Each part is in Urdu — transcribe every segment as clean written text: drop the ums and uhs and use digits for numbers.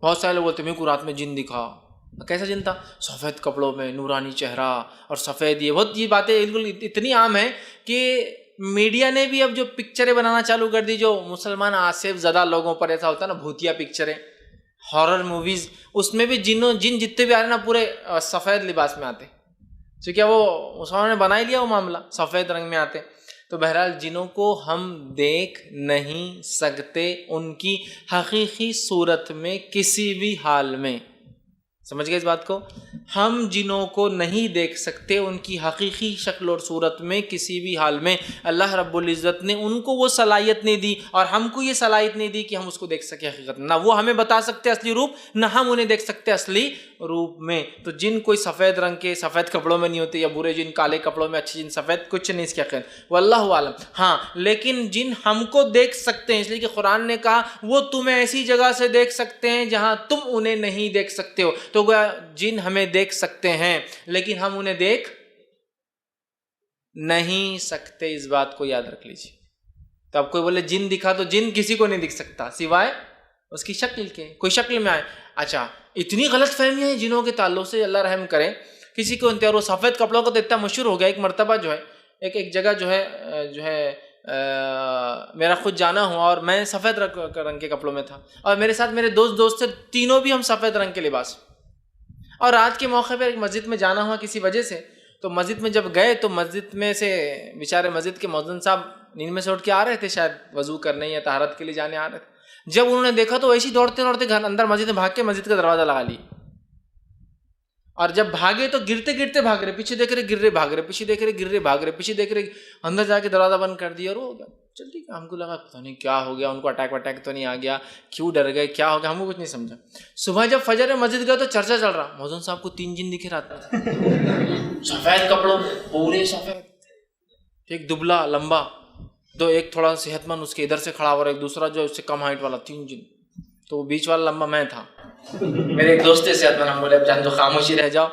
بہت سارے لوگ بولتے ہیں میرے کو رات میں جن دکھا. کیسا جن تھا؟ سفید کپڑوں میں، نورانی چہرہ اور سفید. یہ باتیں بالکل اتنی عام ہیں کہ میڈیا نے بھی اب جو پکچریں بنانا چالو کر دی، جو مسلمان آصف زدہ لوگوں پر ایسا ہوتا ہے نا، بھوتیا پکچریں، ہارر موویز، اس میں بھی جن جتنے بھی آ رہے ہیں نا پورے سفید لباس میں آتے، کیونکہ وہ مسلمانوں نے بنا ہی لیا وہ معاملہ، سفید رنگ میں آتے. تو بہرحال جنوں کو ہم دیکھ نہیں سکتے ان کی حقیقی صورت میں کسی بھی حال میں. سمجھ گئے اس بات کو؟ ہم جنوں کو نہیں دیکھ سکتے ان کی حقیقی شکل اور صورت میں کسی بھی حال میں. اللہ رب العزت نے ان کو وہ صلاحیت نہیں دی، اور ہم کو یہ صلاحیت نہیں دی کہ ہم اس کو دیکھ سکیں حقیقت. نہ وہ ہمیں بتا سکتے اصلی روپ، نہ ہم انہیں دیکھ سکتے اصلی روپ میں. تو جن کوئی سفید رنگ کے سفید کپڑوں میں نہیں ہوتے، یا برے جن کالے کپڑوں میں، اچھے جن سفید، کچھ نہیں اس کے خیر، واللہ عالم. ہاں لیکن جن ہم کو دیکھ سکتے ہیں، اس لیے کہ قرآن نے کہا وہ تمہیں ایسی جگہ سے دیکھ سکتے ہیں جہاں تم انہیں نہیں دیکھ سکتے ہو. تو گویا جن ہمیں دیکھ سکتے ہیں لیکن ہم انہیں دیکھ نہیں سکتے. اس بات کو یاد رکھ لیجیے. تو اب کوئی بولے جن دکھا، تو جن کسی کو نہیں دکھ سکتا سوائے اس کی شکل کے، کوئی شکل میں آئے. اچھا اتنی غلط فہمیاں ہیں جنوں کے تعلق سے، اللہ رحم کرے. کسی کو انتہار وہ سفید کپڑوں کا تو اتنا مشہور ہو گیا، ایک مرتبہ جو ہے ایک جگہ جو ہے میرا خود جانا ہوا، اور میں سفید رنگ کے کپڑوں میں تھا، اور میرے ساتھ میرے دوست تھے، تینوں بھی ہم سفید رنگ کے لباس. اور رات کے موقع پہ ایک مسجد میں جانا ہوا کسی وجہ سے. تو مسجد میں جب گئے تو مسجد میں سے بیچارے مسجد کے مؤذن صاحب نیند میں سے اٹھ کے آ رہے تھے، شاید وضو کرنے یا طہارت کے لیے جانے آ رہے تھے. جب انہوں نے دیکھا تو ایسے دوڑتے گھر اندر مسجد میں بھاگ کے مسجد کا دروازہ لگا لی. اور جب بھاگے تو گرتے بھاگ رہے، پیچھے دیکھ رہے گر رہے، بھاگ رہے، پیچھے دیکھ رہے گر رہے، بھاگ رہے، پیچھے دیکھ رہے، اندر جا کے دروازہ بند کر دیا. اور ہو گیا چل ٹھیک ہے. ہم کو لگا پتہ نہیں کیا ہو گیا، ان کو اٹیک تو نہیں آ گیا، کیوں ڈر گئے، کیا ہو گیا، ہم کو کچھ نہیں سمجھا. صبح جب فجر میں مسجد گئے تو چرچا چل رہا، مؤذن صاحب کو 3 جن دکھے رات میں، سفید کپڑوں پورے سفید، ایک دبلا لمبا، ایک تھوڑا صحت مند اس کے ادھر سے کھڑا ہوا، اور ایک دوسرا جو اس سے کم ہائٹ والا، 3 جن. تو بیچ والا لمبا میں تھا. میرے ایک دوست صحت مند، ہم بولے اب جان تو خاموشی رہ جاؤ،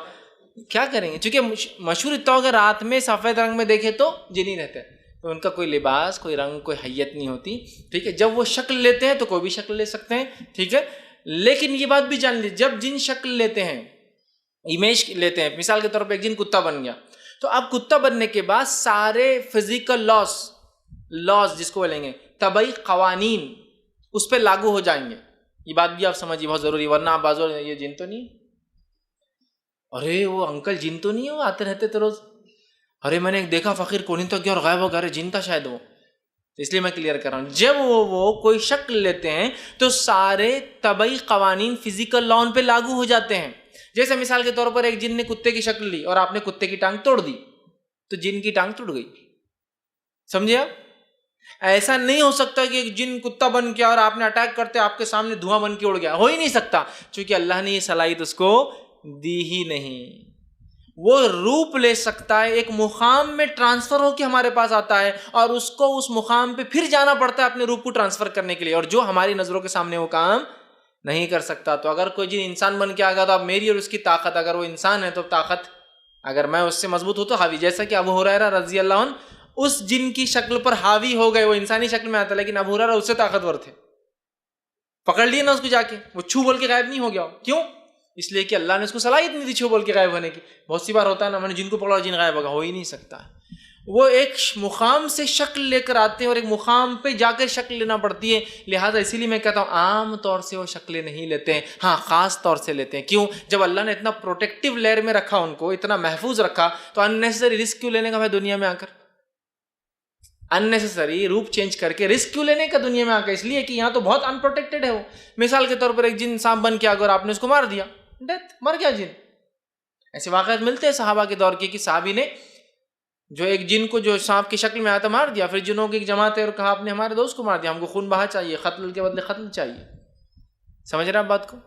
کیا کریں گے. چونکہ مشہور اتنا ہو کہ رات میں سفید رنگ میں دیکھے تو جن ہی رہتے ہیں، تو ان کا کوئی لباس، کوئی رنگ، کوئی حیت نہیں ہوتی. ٹھیک ہے، جب وہ شکل لیتے ہیں تو کوئی بھی شکل لے سکتے ہیں. ٹھیک ہے، لیکن یہ بات بھی جان لیجیے، جب جن شکل لیتے ہیں، امیج لیتے ہیں، مثال کے طور پہ ایک جن کتا بن گیا، تو اب کتا بننے کے بعد سارے فزیکل لاز جس کو بولیں گے، طبعی قوانین اس پہ لاگو ہو جائیں گے. یہ بات بھی آپ سمجھیے، بہت ضروری، ورنہ آپ بازو یہ جن تو نہیں، ارے وہ انکل جن تو نہیں ہے، وہ آتے رہتے تو روز، ارے میں نے ایک دیکھا فقیر کونی تو گیا اور غائب ہو گیا، ارے جن تھا شاید وہ. اس لیے میں کلیئر کر رہا ہوں، جب وہ کوئی شکل لیتے ہیں تو سارے طبعی قوانین فزیکل لا ان پہ لاگو ہو جاتے ہیں. جیسے مثال کے طور پر ایک جن نے کتے کی شکل لی اور آپ نے کتے کی ٹانگ توڑ دی، تو جن کی ٹانگ ٹوٹ گئی. سمجھے آپ؟ ایسا نہیں ہو سکتا کہ ایک جن کتا بن گیا اور آپ نے اٹیک کرتے آپ کے سامنے دھواں بن کے اڑ گیا، ہو ہی نہیں سکتا، چونکہ اللہ نے یہ صلاحیت اس کو دی ہی نہیں. وہ روپ لے سکتا ہے، ایک مقام میں ٹرانسفر ہو کے ہمارے پاس آتا ہے، اور اس کو اس مقام پہ پھر جانا پڑتا ہے اپنے روپ کو ٹرانسفر کرنے کے لیے، اور جو ہماری نظروں کے سامنے وہ کام نہیں کر سکتا. تو اگر کوئی جن انسان بن کے آ گیا تو اب میری اور اس کی طاقت، اگر وہ انسان ہے تو طاقت، اگر میں اس سے مضبوط ہوں تو حاوی، جیسا کہ ابو ہریرہ رضی اللہ عنہ اس جن کی شکل پر حاوی ہو گئے. وہ انسانی شکل میں آتا لیکن ابو ہریرہ اس سے طاقتور تھے، پکڑ لیے نا اس کو جا کے، وہ چھو بول کے غائب نہیں ہو گیا. کیوں؟ اس لیے کہ اللہ نے اس کو صلاحیت نہیں دی چھو بول کے غائب ہونے کی. بہت سی بار ہوتا ہے نا، میں نے جن کو پکڑا جن غائب ہوگا، ہو ہی نہیں سکتا. وہ ایک مقام سے شکل لے کر آتے ہیں اور ایک مقام پہ جا کر شکل لینا پڑتی ہے. لہٰذا اسی لیے میں کہتا ہوں عام طور سے وہ شکلیں نہیں لیتے ہیں، ہاں خاص طور سے لیتے ہیں. کیوں؟ جب اللہ نے اتنا پروٹیکٹیو لیئر میں رکھا، ان کو اتنا محفوظ رکھا، تو اننیسری رسک کیوں لینے کا بھائی دنیا میں آ کر، اننیسری روپ چینج کر کے رسک کیوں لینے کا دنیا میں آ کر؟ اس لیے کہ یہاں تو بہت انپروٹیکٹڈ ہے وہ. مثال کے طور پر ایک جن سانپ بن کے آ گیا اور آپ نے اس کو مار دیا، ڈیتھ، مر گیا جن. ایسے واقعات ملتے ہیں صحابہ کے دور کے کہ صحابی نے جو ایک جن کو جو سانپ کی شکل میں آیا تھا مار دیا، پھر جنوں کی ایک جماعت ہے اور کہا آپ نے ہمارے دوست کو مار دیا، ہم کو خون بہا چاہیے، قتل کے بدلے قتل چاہیے. سمجھ رہے ہیں آپ بات کو؟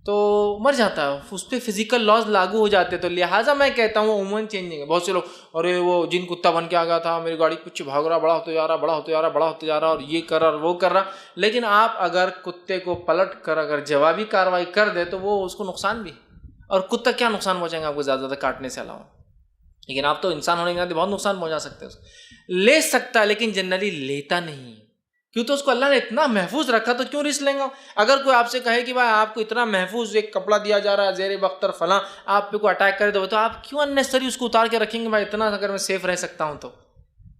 تو مر جاتا ہے، اس پہ فزیکل لاز لاگو ہو جاتے. تو لہٰذا میں کہتا ہوں وہ عموماً چینج نہیں ہے. بہت سے لوگ ارے وہ جن کتا بن کے آ گیا تھا، میری گاڑی کچھ بھاگ رہا، بڑا ہوتے جا رہا، بڑا ہوتے جا رہا، بڑا ہوتے جا رہا، اور یہ کر رہا اور وہ کر رہا. لیکن آپ اگر کتے کو پلٹ کر اگر جوابی کارروائی کر دے تو وہ اس کو نقصان بھی، اور کتا کیا نقصان پہنچائیں گے آپ کو زیادہ زیادہ کاٹنے سے علاوہ. لیکن آپ تو انسان ہونے کے ناطے بہت نقصان پہنچا سکتے ہیں. لے سکتا ہے لیکن جنرلی لیتا نہیں. کیوں تو اس کو اللہ نے اتنا محفوظ رکھا تو کیوں رسک لیں گا؟ اگر کوئی آپ سے کہے کہ بھائی آپ کو اتنا محفوظ ایک کپڑا دیا جا رہا ہے زیر بختر فلاں، آپ پہ کوئی اٹیک کرے تو آپ کیوں اننیسری اس کو اتار کے رکھیں گے؟ بھائی اتنا اگر میں سیف رہ سکتا ہوں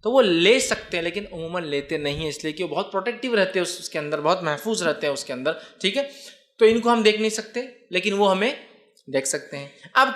تو وہ لے سکتے ہیں، لیکن عموماً لیتے نہیں ہیں، اس لیے کہ وہ بہت پروٹیکٹیو رہتے ہیں اس کے اندر، بہت محفوظ رہتے ہیں اس کے اندر، ٹھیک ہے؟ تو ان کو ہم دیکھ نہیں سکتے لیکن وہ ہمیں دیکھ سکتے ہیں۔ اب